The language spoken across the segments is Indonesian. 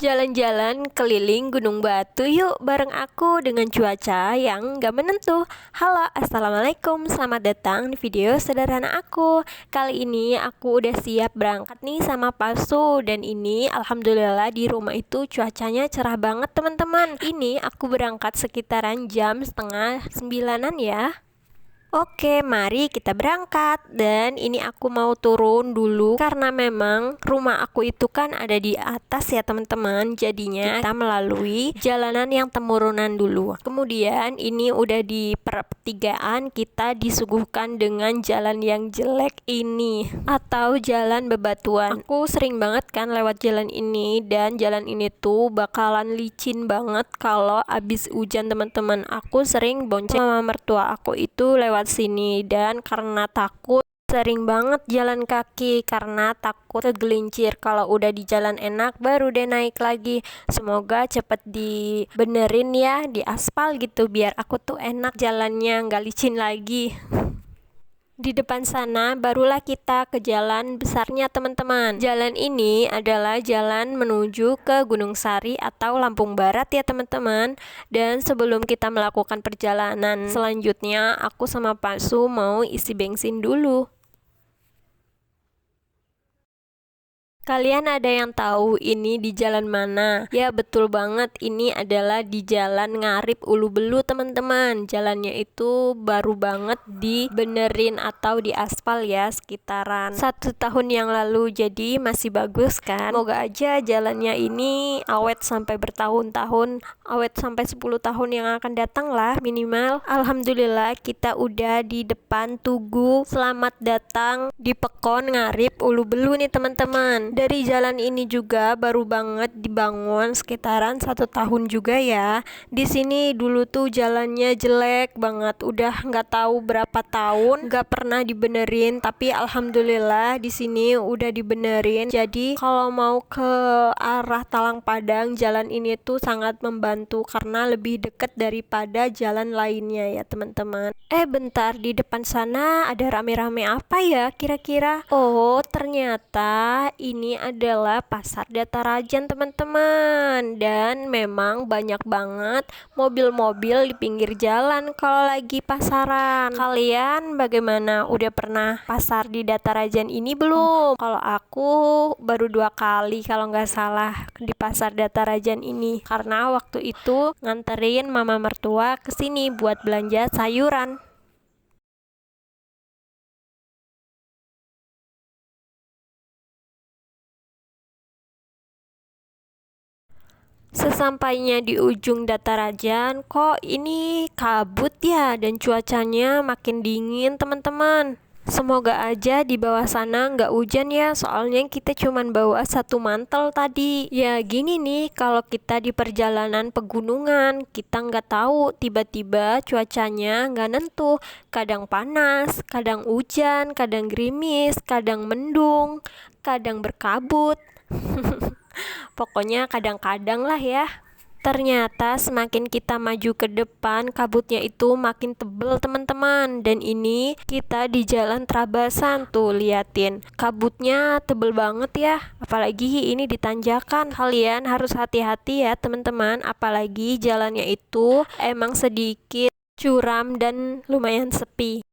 Jalan-jalan keliling Gunung Batu yuk bareng aku dengan cuaca yang gak menentu. Halo, assalamualaikum, selamat datang di video sederhana aku. Kali ini aku udah siap berangkat nih sama Pasu. Dan ini alhamdulillah di rumah itu cuacanya cerah banget teman-teman. Ini aku berangkat sekitaran jam setengah 9-an ya. Oke, mari kita berangkat. Dan ini aku mau turun dulu karena memang rumah aku itu kan ada di atas ya teman-teman. Jadinya kita melalui jalanan yang temurunan dulu. Kemudian ini udah di pertigaan, kita disuguhkan dengan jalan yang jelek ini atau jalan bebatuan. Aku sering banget kan lewat jalan ini, dan jalan ini tuh bakalan licin banget kalau abis hujan teman-teman. Aku sering bonceng mama mertua aku itu lewat sini, dan karena takut sering banget jalan kaki karena takut kegelincir. Kalau udah di jalan enak baru deh naik lagi. Semoga cepet dibenerin ya, di aspal gitu, biar aku tuh enak jalannya, nggak licin lagi. Di depan sana barulah kita ke jalan besarnya teman-teman. Jalan ini adalah jalan menuju ke Gunung Sari atau Lampung Barat ya teman-teman. Dan sebelum kita melakukan perjalanan selanjutnya, aku sama Pasu mau isi bensin dulu. Kalian ada yang tahu ini di jalan mana? Ya betul banget, ini adalah di Jalan Ngarip Ulu Belu teman-teman. Jalannya itu baru banget dibenerin atau diaspal ya, sekitaran 1 tahun yang lalu, jadi masih bagus kan. Semoga aja jalannya ini awet sampai bertahun-tahun, awet sampai 10 tahun yang akan datang lah minimal. Alhamdulillah kita udah di depan Tugu Selamat Datang di Pekon Ngarip Ulu Belu nih teman-teman. Dari jalan ini juga baru banget dibangun sekitaran 1 tahun juga ya. Di sini dulu tuh jalannya jelek banget, udah nggak tahu berapa tahun nggak pernah dibenerin. Tapi alhamdulillah di sini udah dibenerin. Jadi kalau mau ke arah Talang Padang, jalan ini tuh sangat membantu karena lebih deket daripada jalan lainnya ya teman-teman. Bentar, di depan sana ada rame-rame apa ya kira-kira? Oh, ternyata ini adalah pasar Datarajan teman-teman, dan memang banyak banget mobil-mobil di pinggir jalan kalau lagi pasaran. Kalian bagaimana, udah pernah pasar di Datarajan ini belum? Kalau aku baru 2 kali kalau nggak salah di pasar Datarajan ini, karena waktu itu nganterin mama mertua ke sini buat belanja sayuran. Sesampainya di ujung Datarajan, kok ini kabut ya dan cuacanya makin dingin teman-teman. Semoga aja di bawah sana nggak hujan ya, soalnya kita cuman bawa 1 mantel tadi. Ya gini nih, kalau kita di perjalanan pegunungan, kita nggak tahu, tiba-tiba cuacanya nggak nentu. Kadang panas, kadang hujan, kadang gerimis, kadang mendung, kadang berkabut. Pokoknya kadang-kadang lah ya. Ternyata semakin kita maju ke depan, kabutnya itu makin tebel teman-teman. Dan ini kita di jalan Trabasan tuh, liatin kabutnya tebel banget ya. Apalagi ini di tanjakan, kalian harus hati-hati ya teman-teman. Apalagi jalannya itu emang sedikit curam dan lumayan sepi.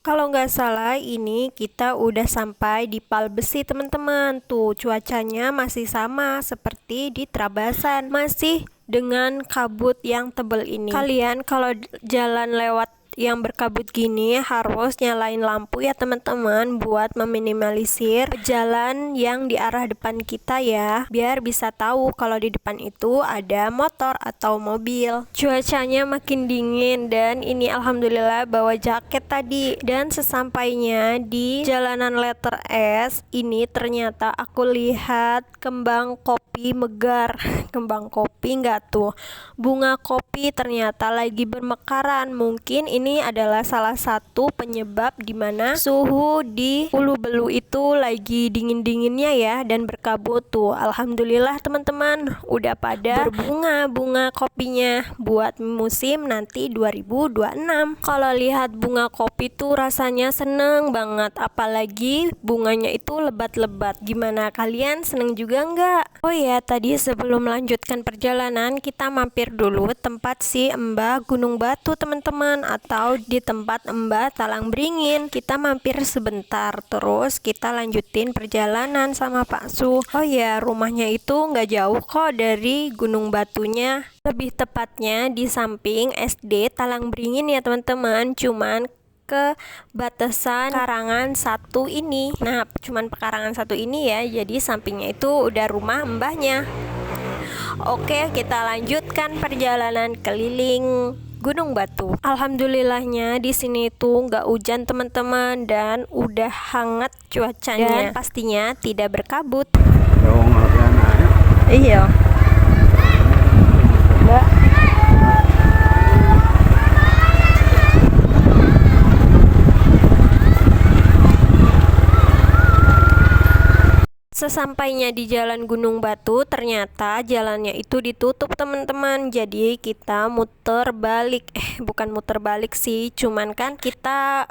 Kalau nggak salah ini kita udah sampai di Palbesi teman-teman. Tuh cuacanya masih sama seperti di Trabasan, masih dengan kabut yang tebel ini. Kalian kalau jalan lewat yang berkabut gini harus nyalain lampu ya teman-teman, buat meminimalisir jalan yang di arah depan kita ya, biar bisa tahu kalau di depan itu ada motor atau mobil. Cuacanya makin dingin, dan ini alhamdulillah bawa jaket tadi. Dan sesampainya di jalanan letter S ini, ternyata aku lihat kembang kopi kopi megar. Kembang kopi enggak tuh, bunga kopi ternyata lagi bermekaran. Mungkin ini adalah salah satu penyebab dimana suhu di Ulu Belu itu lagi dingin-dinginnya ya, dan berkabut tuh. Alhamdulillah teman-teman, udah pada berbunga bunga kopinya buat musim nanti 2026. Kalau lihat bunga kopi tuh rasanya seneng banget, apalagi bunganya itu lebat-lebat. Gimana, kalian seneng juga nggak? Oh ya, tadi sebelum melanjutkan perjalanan kita mampir dulu tempat si Mbah Gunung Batu teman-teman, atau di tempat Mbah Talang Beringin. Kita mampir sebentar, terus kita lanjutin perjalanan sama Pak Su. Oh ya, rumahnya itu nggak jauh kok dari Gunung Batunya, lebih tepatnya di samping SD Talang Beringin ya teman-teman, cuman ke batasan pekarangan satu ini. Nah, cuman pekarangan satu ini ya, jadi sampingnya itu udah rumah mbahnya. Oke, kita lanjutkan perjalanan keliling Gunung Batu. Alhamdulillahnya di sini tuh nggak hujan teman-teman, dan udah hangat cuacanya, dan pastinya tidak berkabut. Iya. Mbak. Sesampainya di Jalan Gunung Batu, ternyata jalannya itu ditutup teman-teman. Jadi kita muter balik. Bukan muter balik sih, cuman kan kita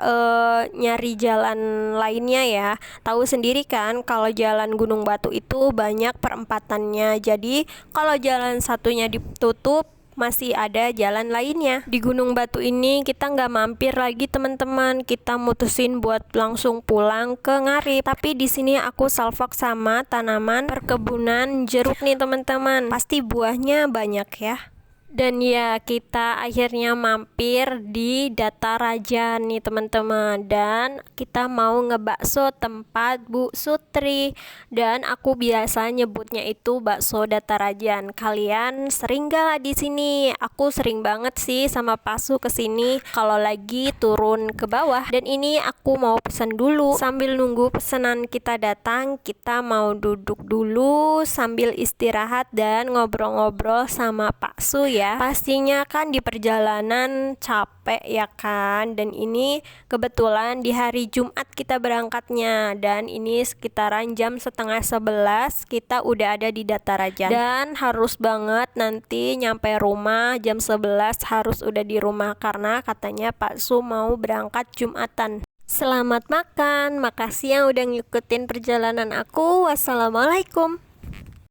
nyari jalan lainnya ya. Tahu sendiri kan kalau Jalan Gunung Batu itu banyak perempatannya. Jadi kalau jalan satunya ditutup, masih ada jalan lainnya. Di Gunung Batu ini kita nggak mampir lagi teman-teman, kita mutusin buat langsung pulang ke Ngarip. Tapi di sini aku salvok sama tanaman perkebunan jeruk nih teman-teman, pasti buahnya banyak ya. Dan ya, kita akhirnya mampir di Datarajan nih teman-teman, dan kita mau ngebakso tempat Bu Sutri, dan aku biasa nyebutnya itu bakso Datarajan. Kalian sering gak di sini? Aku sering banget sih sama Pasu kesini kalau lagi turun ke bawah. Dan ini aku mau pesan dulu. Sambil nunggu pesanan kita datang, kita mau duduk dulu sambil istirahat dan ngobrol-ngobrol sama Paksu ya. Pastinya kan di perjalanan capek ya kan, dan ini kebetulan di hari Jumat kita berangkatnya, dan ini sekitaran jam 10:30 kita udah ada di Datarajan, dan harus banget nanti nyampe rumah jam 11 harus udah di rumah karena katanya Pak Su mau berangkat Jumatan. Selamat makan, makasih yang udah ngikutin perjalanan aku. Wassalamualaikum.